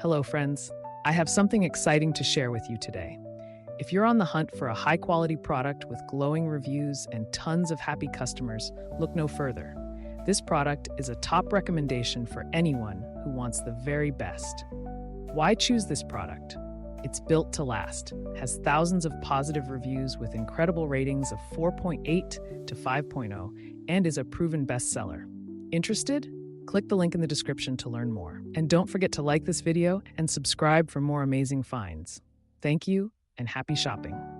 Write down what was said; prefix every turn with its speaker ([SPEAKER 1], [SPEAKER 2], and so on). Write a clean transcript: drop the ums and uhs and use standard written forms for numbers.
[SPEAKER 1] Hello, friends. I have something exciting to share with you today. If you're on the hunt for a high-quality product with glowing reviews and tons of happy customers, look no further. This product is a top recommendation for anyone who wants the very best. Why choose this product? It's built to last, has thousands of positive reviews with incredible ratings of 4.8 to 5.0, and is a proven bestseller. Interested? Click the link in the description to learn more. And don't forget to like this video and subscribe for more amazing finds. Thank you and happy shopping.